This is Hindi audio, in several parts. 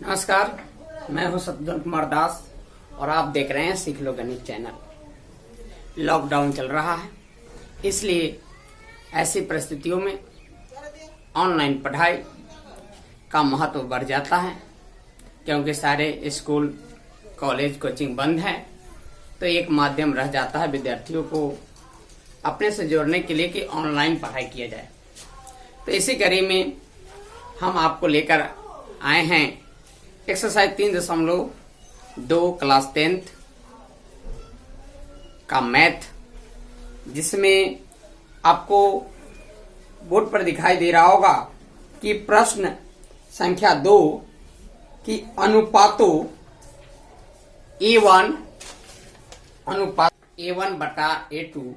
नमस्कार, मैं हूं सज्जन कुमार दास और आप देख रहे हैं सीख लो गणित चैनल। लॉकडाउन चल रहा है, इसलिए ऐसी परिस्थितियों में ऑनलाइन पढ़ाई का महत्व बढ़ जाता है, क्योंकि सारे स्कूल कॉलेज कोचिंग बंद है। तो एक माध्यम रह जाता है विद्यार्थियों को अपने से जोड़ने के लिए कि ऑनलाइन पढ़ाई किया जाए। तो इसी कड़ी में हम आपको लेकर आए हैं एक्सरसाइज 3.2 क्लास 10th का मैथ, जिसमें आपको बोर्ड पर दिखाई दे रहा होगा कि प्रश्न संख्या 2 की अनुपातों A1 अनुपात A1 बटा A2,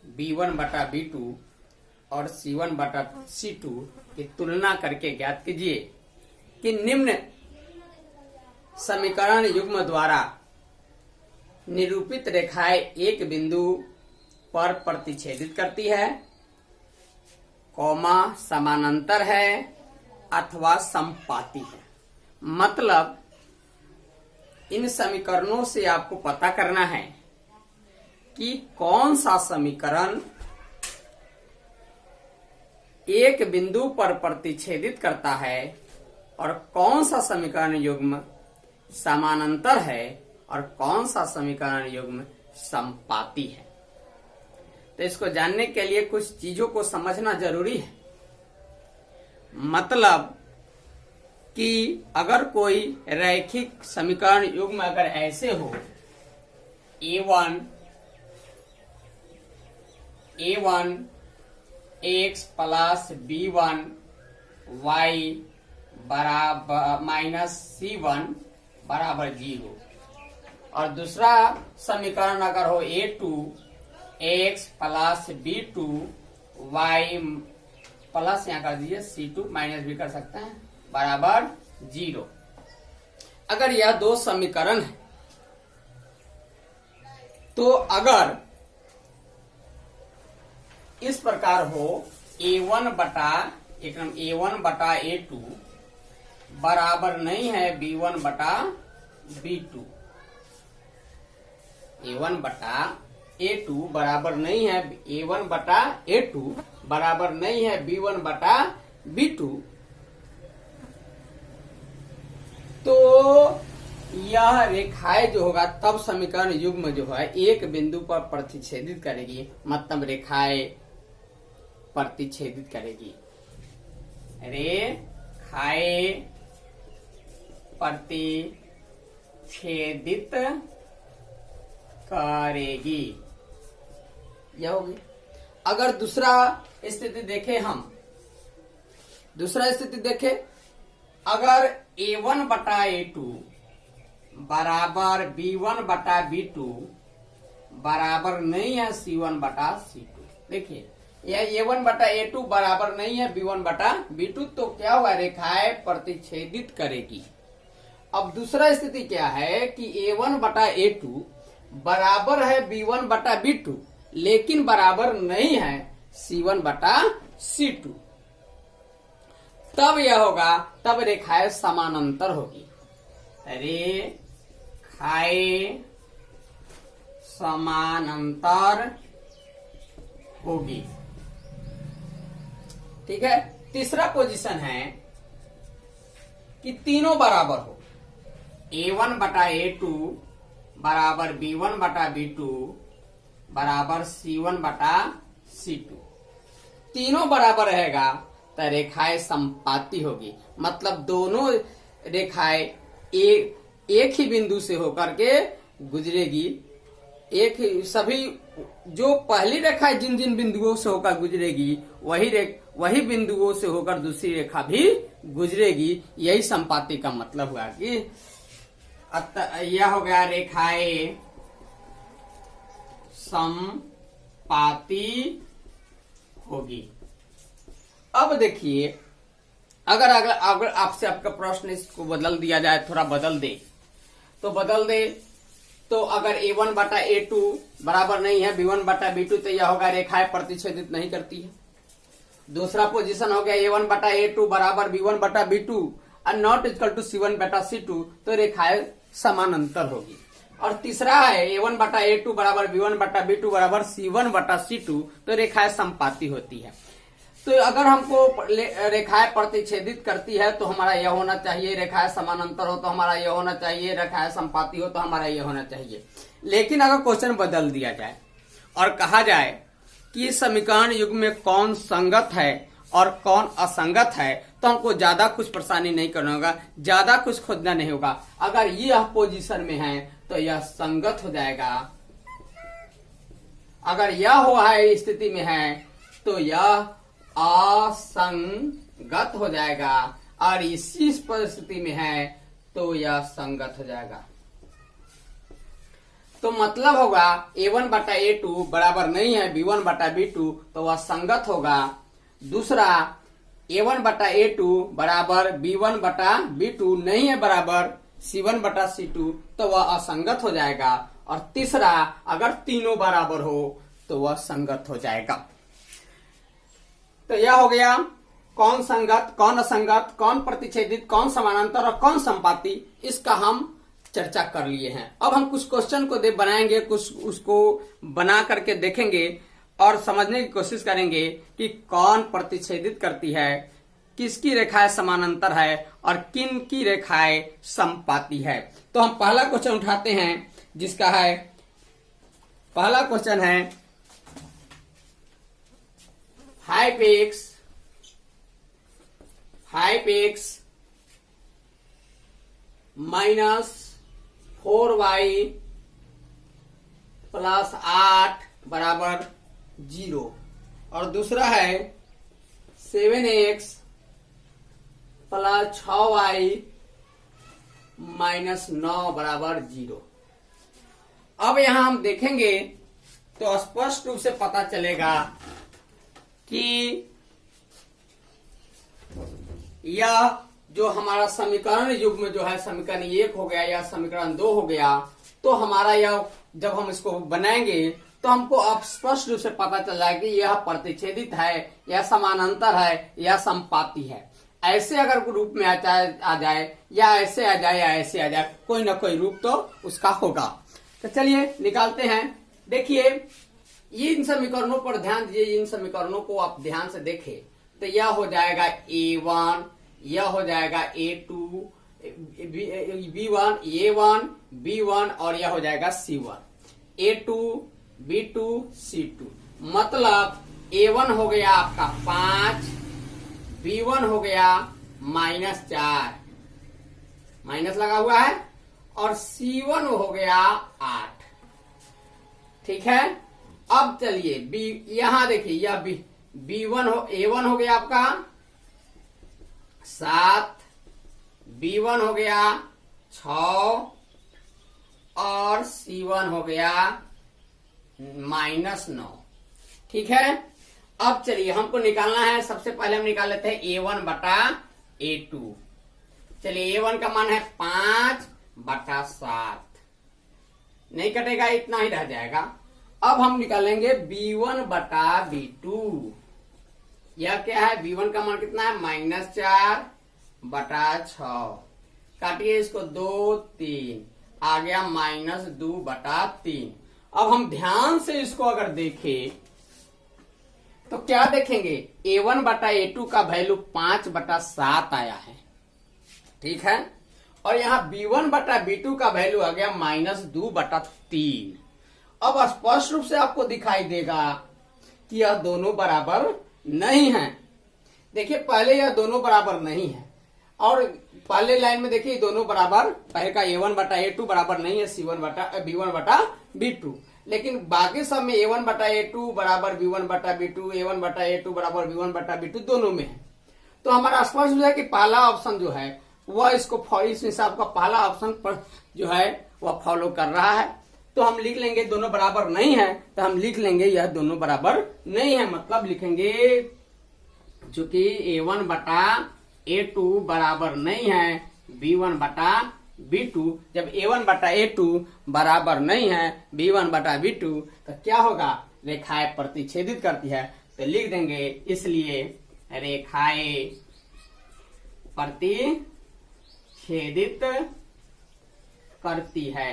B1 बटा B2 और C1 बटा C2 की तुलना करके ज्ञात कीजिए कि निम्न समीकरण युग्म द्वारा निरूपित रेखाएं एक बिंदु पर प्रतिच्छेदित करती है, कॉमा समानांतर है अथवा समपाती है। मतलब इन समीकरणों से आपको पता करना है कि कौन सा समीकरण एक बिंदु पर प्रतिच्छेदित करता है और कौन सा समीकरण युग्म समानांतर है और कौन सा समीकरण युग्म समपाती है। तो इसको जानने के लिए कुछ चीजों को समझना जरूरी है। मतलब कि अगर कोई रैखिक समीकरण युग्म अगर ऐसे हो A1 x plus B1 y बराबर माइनस C1 बराबर 0, और दूसरा समीकरण अगर हो A2 x plus B2 y plus यहाँ कर दीजिए C2 माइनस भी कर सकते हैं बराबर 0। अगर यह दो समीकरण है तो अगर इस प्रकार हो A1 बटा A2 बराबर नहीं है B1 बटा B2, A1 बटा A2 बराबर नहीं है A1 बटा A2 बराबर नहीं है B1 बटा B2, तो यह रेखाएं जो होगा तब समीकरण युग्म जो है एक बिंदु पर प्रतिच्छेदित करेगी। मतलब रेखाएं प्रतिच्छेदित करेगी, रेखाएं प्रतिच्छेदित करेगी, यह होगी। अगर दूसरा स्थिति देखें, हम दूसरा स्थिति देखें, अगर A1 बटा A2 बराबर B1 बटा B2 बराबर नहीं है C1 बटा C2, देखिए यह A1 बटा A2 बराबर नहीं है B1 बटा B2, तो क्या हुआ, रेखाएं प्रतिच्छेदित करेगी। अब दूसरा स्थिति क्या है कि A1 बटा A2 बराबर है B1 बटा B2 लेकिन बराबर नहीं है C1 बटा C2, तब यह होगा, तब रेखाएं समानांतर होगी। रेखाएं समानांतर होगी, ठीक है। तीसरा पोजीशन है कि तीनों बराबर हो, A1 बटा A2 बराबर B1 बटा B2 बराबर C1 बटा C2, तीनों बराबर रहेगा तो रेखाएं समपाती होगी। मतलब दोनों रेखाएं एक ही बिंदु से होकर के गुजरेगी, एक ही, सभी जो पहली रेखा जिन जिन बिंदुओं से होकर गुजरेगी वही बिंदुओं से होकर दूसरी रेखा भी गुजरेगी। यही समपाती का मतलब हुआ कि यह हो गया रेखाएं समपाती होगी। अब देखिए, अगर आपसे आपका प्रश्न इसको बदल दिया जाए, थोड़ा बदल दे तो अगर A1 बटा A2 बराबर नहीं है B1 बटा B2 तो यह होगा रेखाएं प्रतिच्छेदित नहीं करती है। दूसरा पोजीशन हो गया A1 बटा A2 बराबर B1 बटा B2 और नॉट इक्वल टू C1 बटा C2 तो रेखाएं समानांतर होगी। और तीसरा है A1 बटा A2 बराबर B1 बटा B2 बराबर C1 बटा C2 तो रेखाएं समपाती होती है। तो अगर हमको रेखाएं प्रतिच्छेदित करती है तो हमारा यह होना चाहिए, रेखाएं समानांतर हो तो हमारा यह होना चाहिए, रेखाएं समपाती हो तो हमारा यह होना चाहिए। लेकिन अगर क्वेश्चन बदल दिया जाए और कहा जाए कि समीकरण युग्म में कौन संगत है और कौन असंगत है तो हमको ज्यादा कुछ परेशानी नहीं करना होगा, ज्यादा कुछ खोजना नहीं होगा। अगर यह पोजीशन में है तो यह संगत हो जाएगा, अगर यह हुआ है स्थिति में है तो यह असंगत हो जाएगा, और इसी परिस्थिति में है तो यह संगत हो जाएगा। तो मतलब होगा A1 बटा A2 बराबर नहीं है B1 बटा B2 तो वह संगत होगा। दूसरा A1 बटा A2 बराबर B1 बटा B2 नहीं है बराबर C1 बटा C2 तो वह असंगत हो जाएगा। और तीसरा अगर तीनों बराबर हो तो वह संगत हो जाएगा। तो यह हो गया कौन संगत, कौन असंगत, कौन प्रतिच्छेदित, कौन समानांतर और कौन संपाती, इसका हम चर्चा कर लिए हैं। अब हम कुछ क्वेश्चन को बनाएंगे, कुछ उसको बना करके देखेंगे और समझने की कोशिश करेंगे कि कौन प्रतिच्छेदित करती है, किसकी रेखाएं समानांतर है और किन की रेखाएं समपाती है। तो हम पहला क्वेश्चन उठाते हैं जिसका है, पहला क्वेश्चन है hype x minus 4y plus 8 बराबर 0 और दूसरा है 7x प्लस 6y माइनस 9 बराबर 0। अब यहां हम देखेंगे तो स्पष्ट रूप से पता चलेगा कि यह जो हमारा समीकरण युग्म जो है समीकरण 1 हो गया या समीकरण 2 हो गया, तो हमारा यह जब हम इसको बनाएंगे तो हमको अब स्पष्ट रूप से पता चल जाएगा कि यह प्रतिच्छेदित है, यह समानांतर है, यह समपाती है। ऐसे अगर रूप में आ जाए या ऐसे आ जाए या ऐसे आ जाए, कोई ना कोई रूप तो उसका होगा। तो चलिए निकालते हैं। देखिए इन समीकरणों पर ध्यान दीजिए, इन समीकरणों को आप ध्यान से देखें तो यह हो जाएगा A1, यह हो जाएगा A2, A1, B1 और यह हो जाएगा C1, A2, B2, C2। मतलब A1 हो गया आपका 5, B1 हो गया -4, माइनस लगा हुआ है, और C1 हो गया 8। ठीक है। अब चलिए यहां देखिए यह B1 हो, A1 हो गया आपका 7, B1 हो गया 6 और C1 हो गया -9। ठीक है। अब चलिए हमको निकालना है, सबसे पहले हम निकाल लेते हैं A1 बटा A2। चलिए A1 का मान है 5 बटा 7, नहीं कटेगा, इतना ही रह जाएगा। अब हम निकालेंगे B1 बटा B2। यह क्या है, B1 का मान कितना है -4 बटा 6, काटिए इसको 2, 3 आ गया -2 बटा 3। अब हम ध्यान से इसको अगर देखें तो क्या देखेंगे, A1 बटा A2 का वैल्यू 5 बटा 7 आया है। ठीक है। और यहाँ B1 बटा B2 का वैल्यू आ गया -2 बटा 3। अब स्पष्ट रूप से आपको दिखाई देगा कि यह दोनों बराबर नहीं है। देखिए पहले यह दोनों बराबर नहीं है, और पहले लाइन में देखिए दोनों बराबर, पहले का A1 बटा A2 बराबर नहीं है B1 बटा B2, लेकिन बाकी सब में A1 बटा A2 बराबर B1 बटा B2, A1 बटा A2 बराबर B1 बटा B2 दोनों में है। तो हमारा स्पष्ट है कि पहला ऑप्शन जो है वह इसको, इस हिसाब का पहला ऑप्शन पर जो है वह फॉलो कर रहा है। तो हम लिख लेंगे दोनों बराबर नहीं है, तो हम लिख लेंगे यह दोनों बराबर नहीं है, मतलब लिखेंगे चूंकि A1 बटा A2 बराबर नहीं है B1 बटा B2। जब A1 बटा A2 बराबर नहीं है B1 बटा B2 तो क्या होगा, रेखाएं प्रतिच्छेदित करती है, तो लिख देंगे इसलिए रेखाएं प्रतिच्छेदित छेदित करती है।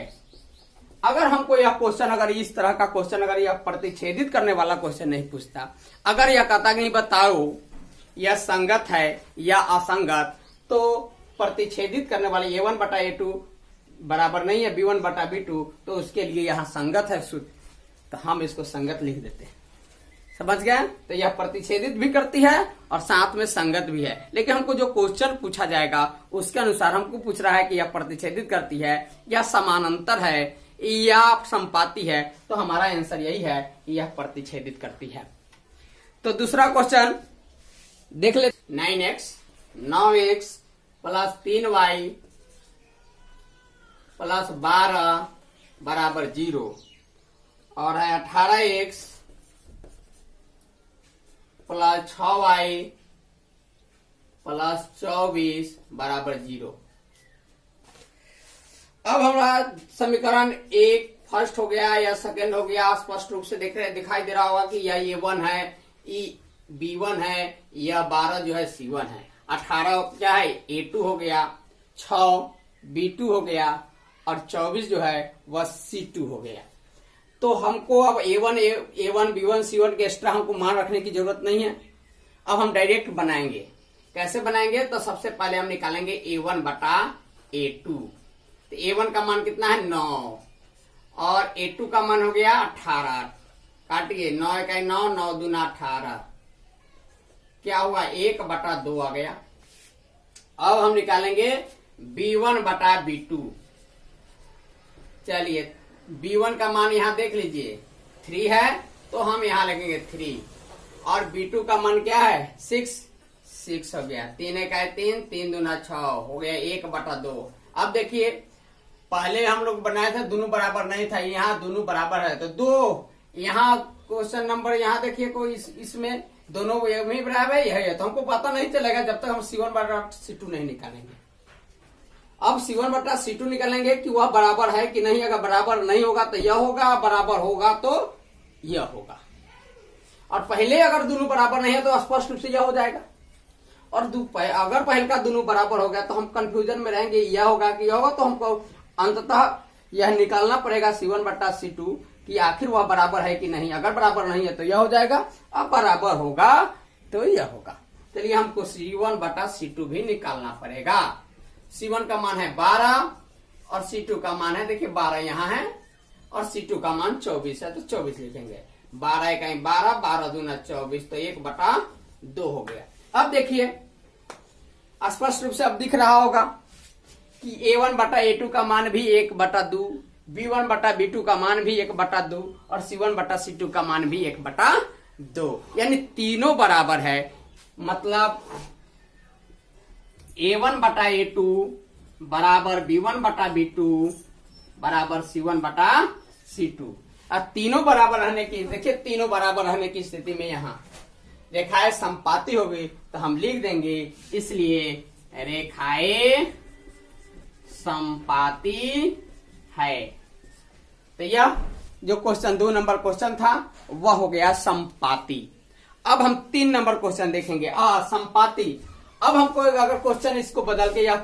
अगर हमको यह क्वेश्चन, अगर इस तरह का क्वेश्चन, अगर यह प्रतिच्छेदित करने वाला क्वेश्चन नहीं पूछता, अगर यह कहता कि बताओ यह संगत है या असंगत, तो प्रतिच्छेदित करने वाले A1 बटा A2 बराबर नहीं है B1 बटा B2, तो उसके लिए यहां संगत है सूत्र, तो हम इसको संगत लिख देते हैं। समझ गए? तो यह प्रतिच्छेदित भी करती है और साथ में संगत भी है। लेकिन हमको जो क्वेश्चन पूछा जाएगा उसके अनुसार हमको पूछ रहा है कि यह प्रतिच्छेदित करती है या समानांतर है या संपाती है, तो हमारा आंसर यही है कि यह प्रतिच्छेदित करती है। तो दूसरा क्वेश्चन देख ले। 9x 9x plus 3y plus 12 बराबर 0 और है 18x प्लस 6y प्लस 24 बराबर 0। अब हमारा समीकरण एक फर्स्ट हो गया या सेकंड हो गया, स्पष्ट रूप से दिखाई दे रहा होगा कि यह A1 है, B1 है, यह 12 जो है C1 है, 18 क्या है A2 हो गया, 6 B2 हो गया और 24 जो है वह C2 हो गया। तो हमको अब A1 B1 C1 के एक्स्ट्रा हमको मान रखने की जरूरत नहीं है। अब हम डायरेक्ट बनाएंगे। कैसे बनाएंगे? तो सबसे पहले हम निकालेंगे A1 बटा A2। तो A1 का मान कितना है 9 और A2 का मान हो गया 18। काटिए 9 का 9, 9 दूना 18, क्या हुआ 1 बटा 2 आ गया। अब हम निकालेंगे B1 बटा B2। चलिए B1 का मान यहां देख लीजिए 3 है, तो हम यहां लिखेंगे 3 और B2 का मान क्या है 6 हो गया। 3 का 3, 3 दूना 6 हो गया 1 बटा 2। अब देखिए पहले हम लोग बनाए थे दोनों बराबर नहीं था, यहाँ दोनों बराबर है तो 2 यहाँ क्वेश्चन नंबर यहाँ देखिए कोई इसमें दोनों में बराबर है, तो हमको पता नहीं चलेगा जब तक हम C1 बटा C2 नहीं निकालेंगे। अब C1 बटा C2 निकालेंगे कि वह बराबर है कि नहीं। अगर बराबर नहीं होगा तो यह होगा, बराबर होगा तो यह होगा। और पहले अगर दोनों बराबर नहीं है तो स्पष्ट रूप से यह हो जाएगा। और अगर पहले का दोनों बराबर हो गया तो हम कंफ्यूजन में रहेंगे, यह होगा कि यह होगा। तो हमको अंततः यह निकालना पड़ेगा C1 बटा C2 कि आखिर वह बराबर है कि नहीं। अगर बराबर नहीं है तो यह हो जाएगा, अब बराबर होगा तो यह होगा। चलिए हमको C1 बटा C2 भी निकालना पड़ेगा। C1 का मान है 12 और C2 का मान है देखिए 12 यहाँ है और C2 का मान 24 है, तो 24 लिखेंगे। 12 का 12, 12 दूना 24, तो 1 बटा 2 हो गया। अब देखिए स्पष्ट रूप से अब दिख रहा होगा कि A1 बटा A2 का मान भी 1 बटा 2, B1 बटा B2 का मान भी 1 बटा 2 और C1 बटा C2 का मान भी 1 बटा 2, यानी तीनों बराबर है। मतलब A1 बटा A2 बराबर B1 बटा B2 बराबर C1 बटा C2। अब तीनों बराबर रहने की देखिए, तीनों बराबर रहने की स्थिति में यहाँ रेखाएं संपाती हो गई तो हम लिख देंगे, इसलिए रेखाएं संपाती है। तो यह जो क्वेश्चन 2 नंबर क्वेश्चन था वह हो गया संपाती। अब हम 3 नंबर क्वेश्चन देखेंगे संपाती। अब हमको अगर क्वेश्चन इसको बदल के या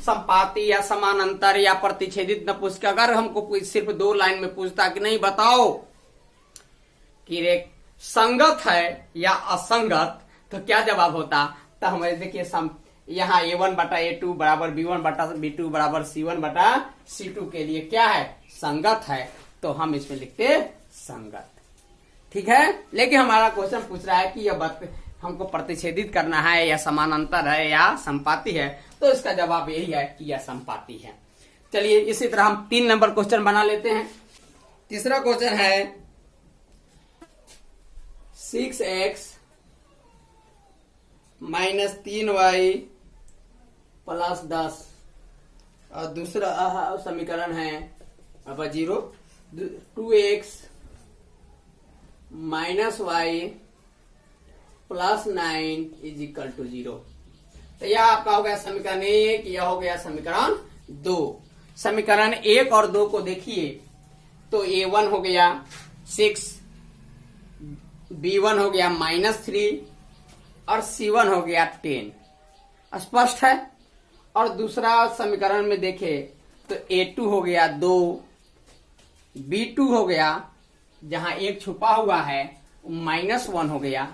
संपाती या समानांतर या प्रतिच्छेदित न पूछ के अगर हमको सिर्फ 2 लाइन में पूछता कि नहीं बताओ कि रे संगत है या असंगत, तो क्या जवाब होता। तो हमें देखिए यहाँ A1 बटा A2 बराबर B1 बटा B2 बराबर C1 बटा C2 के लिए क्या है संगत है, तो हम इसमें लिखते संगत। ठीक है, लेकिन हमारा क्वेश्चन पूछ रहा है कि यह हमको प्रतिच्छेदित करना है या समानांतर है या संपाती है, तो इसका जवाब यही है कि यह संपाती है। चलिए इसी तरह हम 3 नंबर क्वेश्चन बना लेते हैं। तीसरा क्वेश्चन है 6x माइनस 3y प्लस 10 और दूसरा समीकरण है अब 0 2x minus y plus 9 is equal to 0। तो यह आपका हो गया समीकरण 1, यह हो गया समीकरण 2। समीकरण 1 और 2 को देखिए तो A1 हो गया 6, B1 हो गया -3 और C1 हो गया 10। स्पष्ट है। और दूसरा समीकरण में देखे तो A2 हो गया 2, B2 हो गया, जहां एक छुपा हुआ है -1 हो गया,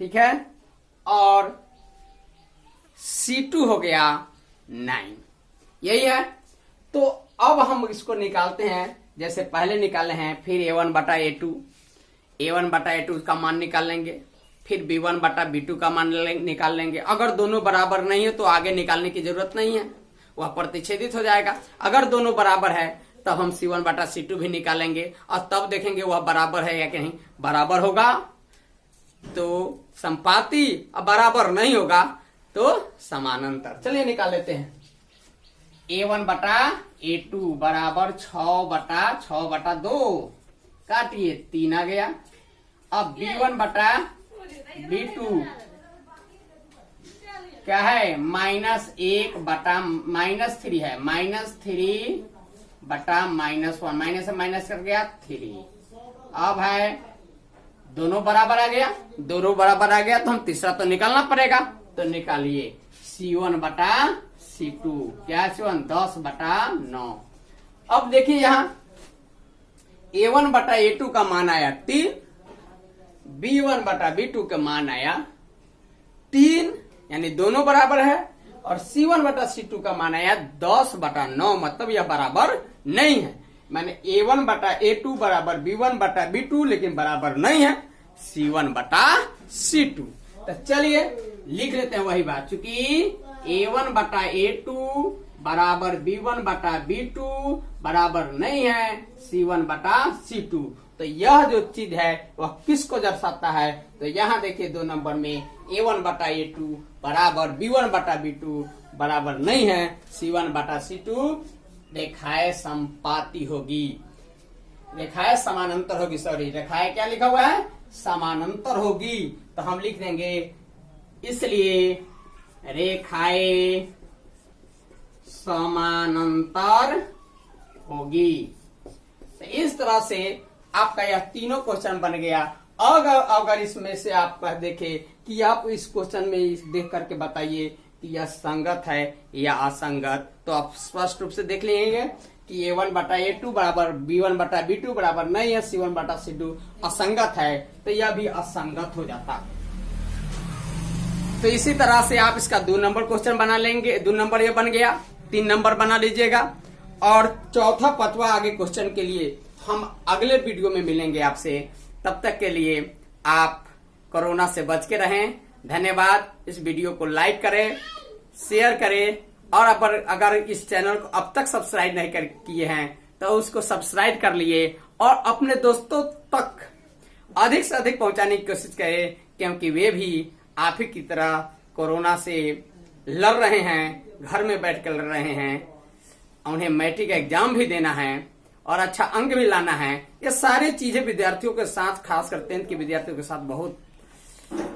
ठीक है, और C2 हो गया 9। यही है। तो अब हम इसको निकालते हैं, जैसे पहले निकाले हैं, फिर A1 बटा A2 का मान निकाल लेंगे, फिर B1 बटा B2 का मान निकाल लेंगे। अगर दोनों बराबर नहीं है तो आगे निकालने की जरूरत नहीं है, वह प्रतिच्छेदित हो जाएगा। अगर दोनों बराबर है तब हम C1 बटा C2 भी निकालेंगे और तब देखेंगे वह बराबर है या नहीं। बराबर होगा तो संपाती, अब बराबर नहीं होगा तो समानांतर। चलिए निकाल लेते हैं। A1 बटा A2 बराबर 6/6/2, काटिए 3 आ गया। अब B1 बटा B2 क्या है, -1 बटा -3 है, -3 बटा -1, माइनस से माइनस कर गया 3। अब है दोनों बराबर आ गया, दोनों बराबर आ गया तो हम तीसरा तो निकालना पड़ेगा, तो निकालिए C1 बटा C2, क्या C1 10/9। अब देखिए यहां A1 बटा A2 का मान आया 3, B1 बटा B2 का मान आया 3, यानी दोनों बराबर है, और C1 बटा C2 का मान आया 10/9, मतलब यह बराबर नहीं है। मैंने A1 बटा A2 बराबर B1 बटा B2, लेकिन बराबर नहीं है C1 बटा C2। तो चलिए लिख लेते हैं वही बात, चूंकि A1 बटा A2 बराबर B1 बटा B2 बराबर नहीं है C1 बटा C2। तो यह जो चीज है वह किसको दर्शाता है, तो यहाँ देखिए 2 नंबर में A1 बटा A2 बराबर B1 बटा B2 बराबर नहीं है C1 बटा C2, रेखाएं संपाती होगी, रेखाएं समानांतर होगी, सॉरी रेखाएं क्या लिखा हुआ है, समानांतर होगी। तो हम लिख देंगे इसलिए रेखाएं समानांतर होगी। तो इस तरह से आपका यह तीनों क्वेश्चन बन गया। अगर इसमें से आप देखें कि आप इस क्वेश्चन में देख करके बताइए कि यह संगत है या असंगत, तो आप स्पष्ट रूप से देख लेंगे कि A1 बटा A2 बराबर B1 बटा B2 बराबर नहीं है C1 बटा C2 असंगत है, तो यह भी असंगत हो जाता। तो इसी तरह से आप इसका 2 नंबर क्वेश्चन बना लेंगे, 2 नंबर ये बन गया, 3 नंबर बना लीजिएगा। और चौथा 5वां आगे क्वेश्चन के लिए हम अगले वीडियो में मिलेंगे आपसे। तब तक के लिए आप कोरोना से बच के रहें। धन्यवाद। इस वीडियो को लाइक करें, शेयर करें, और अगर इस चैनल को अब तक सब्सक्राइब नहीं किए हैं तो उसको सब्सक्राइब कर लिए और अपने दोस्तों तक अधिक से अधिक पहुंचाने की कोशिश करें, क्योंकि वे भी आप ही की तरह कोरोना से लड़ रहे हैं, घर में बैठ कर लड़ रहे हैं। उन्हें मैट्रिक एग्जाम भी देना है और अच्छा अंक भी लाना है। ये सारी चीजें विद्यार्थियों के साथ, खासकर 10th के विद्यार्थियों के साथ बहुत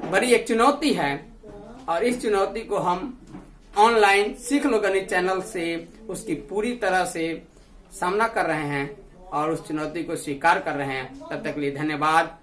बड़ी एक चुनौती है, और इस चुनौती को हम ऑनलाइन सीख लो गणित चैनल से उसकी पूरी तरह से सामना कर रहे हैं और उस चुनौती को स्वीकार कर रहे हैं। तब तक के लिए धन्यवाद।